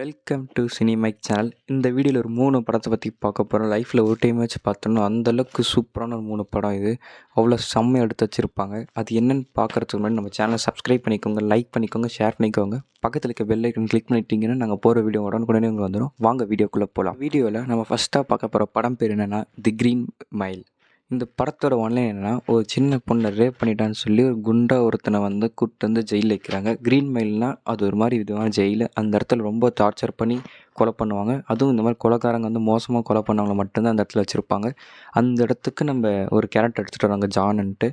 Welcome to சினிமைக் channel. இந்த வீடியோவில் ஒரு 3 படத்தை பற்றி பார்க்க போகிறோம். லைஃப்பில் ஒரு டைம் வச்சு பார்த்தோன்னா அந்தளவுக்கு சூப்பரான ஒரு 3 படம் இது. அவ்வளோ செம்மையாக எடுத்து வச்சுருப்பாங்க. அது என்னென்னு பார்க்குறதுக்கு முன்னாடி நம்ம சேனலை சப்ஸ்கிரைப் பண்ணிக்கோங்க, லைக் பண்ணிக்கோங்க, ஷேர் பண்ணிக்கோங்க. பக்கத்தில் இருக்க பெல் ஐக்கன் கிளிக் பண்ணிட்டீங்கன்னா நாங்கள் போகிற வீடியோ உடனுக்குடனே உங்களுக்கு வந்துடும். வாங்க வீடியோக்குள்ளே போகலாம். வீடியோவில் நம்ம ஃபஸ்ட்டாக பார்க்க போகிற படம் பேர் என்னென்னா தி க்ரீன் மைல். இந்த படத்தோட ஒன்லைன் என்னென்னா, ஒரு சின்ன பொண்ணை ரேப் பண்ணிட்டான்னு சொல்லி ஒரு குண்டா ஒருத்தனை வந்து கூப்பிட்டு வந்து ஜெயிலில் வைக்கிறாங்க. க்ரீன் மைல்னால் அது ஒரு மாதிரி விதமான ஜெயில். அந்த இடத்துல ரொம்ப டார்ச்சர் பண்ணி கொலை பண்ணுவாங்க. அதுவும் இந்த மாதிரி கொலைக்காரங்க வந்து மோசமாக கொலை பண்ணவங்களை மட்டும்தான் அந்த இடத்துல வச்சுருப்பாங்க. அந்த இடத்துக்கு நம்ம ஒரு கேரக்டர் எடுத்துகிட்டு வராங்க, ஜான்ன்ட்டு.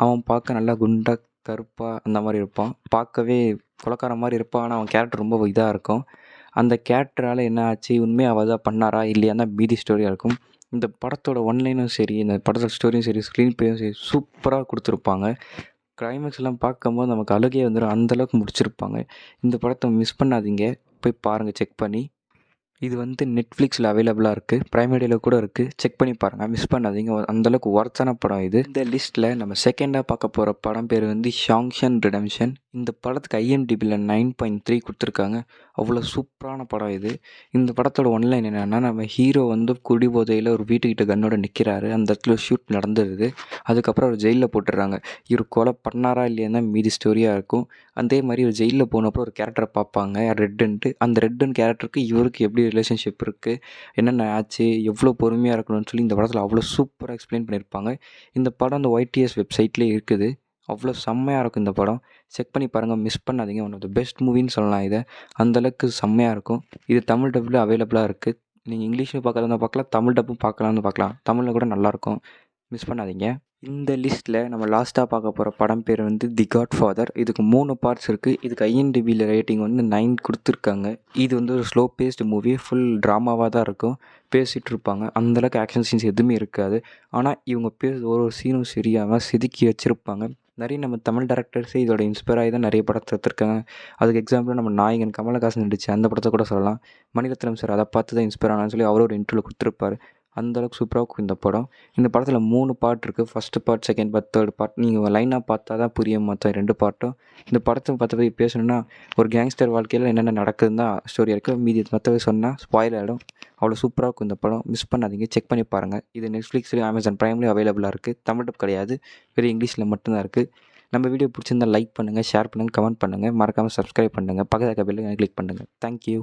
அவன் பார்க்க நல்லா குண்டா கருப்பாக அந்த மாதிரி இருப்பான். பார்க்கவே கொலைக்காரன் மாதிரி இருப்பான். ஆனால் அவன் கேரக்டர் ரொம்ப இதாக இருக்கும். அந்த கேரக்டரால் என்ன ஆச்சு, உண்மையாக அவள் தான் பண்ணாரா இல்லையா தான் மீதி ஸ்டோரியாக இருக்கும். இந்த படத்தோட ஒன்லைனும் சரி, இந்த படத்தோட ஸ்டோரியும் சரி, ஸ்க்ரீன் ப்ளேயும் சரி சூப்பராக கொடுத்துருப்பாங்க. கிளைமேக்ஸ்லாம் பார்க்கும்போது நமக்கு அழுகையே வந்துடும், அந்தளவுக்கு முடிச்சிருப்பாங்க. இந்த படத்தை மிஸ் பண்ணாதீங்க, போய் பாருங்கள் செக் பண்ணி. இது வந்து நெட்ஃப்ளிக்ஸில் அவைலபிளாக இருக்குது, ப்ரைம் வீடியோவில் கூட இருக்குது. செக் பண்ணி பாருங்கள், மிஸ் பண்ணாதீங்க. அந்தளவுக்கு ஒர்த்தான படம் இது. இந்த லிஸ்ட்டில் நம்ம செகண்டாக பார்க்க போகிற படம் பேர் வந்து ஷாங்ஷன் ரிடெம்ஷன். இந்த படத்துக்கு IMDbல 9.3 கொடுத்துருக்காங்க. அவ்வளோ சூப்பரான படம் இது. இந்த படத்தோட ஒன்லைன் என்னென்னா, நம்ம ஹீரோ வந்து குடிபோதையில் ஒரு வீட்டுக்கிட்ட கன்னோட நிற்கிறாரு. அந்த இடத்துல ஷூட் நடந்துடுது. அதுக்கப்புறம் அவர் ஜெயிலில் போட்டுடுறாங்க. இவர் கொலை பண்ணாரா இல்லையான்னு தான் மீதி ஸ்டோரியாக இருக்கும். அதே மாதிரி ஒரு ஜெயிலில் போனப்போ ஒரு கேரக்டரை பார்ப்பாங்க, ரெட்டுன்ட்டு. அந்த ரெட்டுன்னு கேரக்டருக்கு இவருக்கு எப்படி ரிலேஷன்ஷிப் இருக்குது, என்னென்ன ஆச்சு, எவ்வளோ பொறுமையாக இருக்கணும்னு சொல்லி இந்த படத்தில் அவ்வளோ சூப்பராக எக்ஸ்பிளைன் பண்ணியிருப்பாங்க. இந்த படம் அந்த YTS வெப்சைட்லேயே இருக்குது. அவ்வளோ செம்மையாக இருக்கும் இந்த படம். செக் பண்ணி பாருங்கள், மிஸ் பண்ணாதீங்க. ஒன் ஆஃப் த பெஸ்ட் மூவின்னு சொல்லலாம் இதை. அந்தளவுக்கு செம்மையாக இருக்கும். இது தமிழ் டப்பில் அவைலபிளாக இருக்குது. நீங்கள் இங்கிலீஷில் பார்க்குறதா பார்க்கலாம், தமிழ் டப்பும் பார்க்கலான்னு பார்க்கலாம். தமிழில் கூட நல்லாயிருக்கும், மிஸ் பண்ணாதீங்க. இந்த லிஸ்ட்டில் நம்ம லாஸ்ட்டாக பார்க்க போகிற படம் பேர் வந்து தி காட் ஃபாதர். இதுக்கு 3 பார்ட்ஸ் இருக்குது. இதுக்கு IMDbல ரேட்டிங் வந்து 9 கொடுத்துருக்காங்க. இது வந்து ஒரு ஸ்லோ பேஸ்டு மூவி, ஃபுல் ட்ராமாவாக தான் இருக்கும். பேசிகிட்டு இருப்பாங்க, அந்தளவுக்கு ஆக்ஷன் சீன்ஸ் எதுவுமே இருக்காது. ஆனால் இவங்க ஒரு சீனும் சரியாமல் செதுக்கி வச்சுருப்பாங்க. நிறைய நம்ம தமிழ் டேரக்டர்ஸே இதோட இன்ஸ்பயர் ஆகி தான் நிறைய படத்தை எடுத்திருக்காங்க. அதுக்கு எக்ஸாம்பிள் நம்ம நாயகன் கமலஹாசன் நடிச்சு அந்த படத்தை கூட சொல்லலாம். மணிரத்னம் சார் அதை பார்த்து தான் இன்ஸ்பயர் ஆனான்னு சொல்லி அவரோட இன்டர்வியூவில் கொடுத்துருப்பாரு. அந்தளவுக்கு சூப்பராக இருக்கும் இந்த படம். இந்த படத்தில் 3 பார்ட் இருக்குது. First part, second part, third part. நீங்கள் லைனாக பார்த்தா தான் புரியும் மற்ற 2 பார்ட்டும். இந்த படத்தை பற்றி பேசணுன்னா, ஒரு கேங்ஸ்டர் வாழ்க்கையில் என்னென்ன நடக்குதுன்னு தான் ஸ்டோரி இருக்குது. மீதி மற்றவே சொன்னால் ஸ்பாயில் ஆகிடும். அவ்வளோ சூப்பராக இருக்கும் இந்த படம், மிஸ் பண்ணாதீங்க. செக் பண்ணி பாருங்கள். இது நெட்ஃப்ளிக்ஸ்லேயும் Amazon Primeலேயும் அவைலபிளாக இருக்குது. தமிழ் டப் கிடையாது, வெறும் இங்கிலீஷில் மட்டும்தான் இருக்குது. நம்ம வீடியோ பிடிச்சிருந்தால் லைக் பண்ணுங்கள், ஷேர் பண்ணுங்கள், கமெண்ட் பண்ணுங்கள். மறக்காமல் சப்ஸ்கிரைப் பண்ணுங்கள். பக்கத்தில் இருக்க பெல் ஐகானை கிளிக் பண்ணுங்கள். தேங்க்யூ.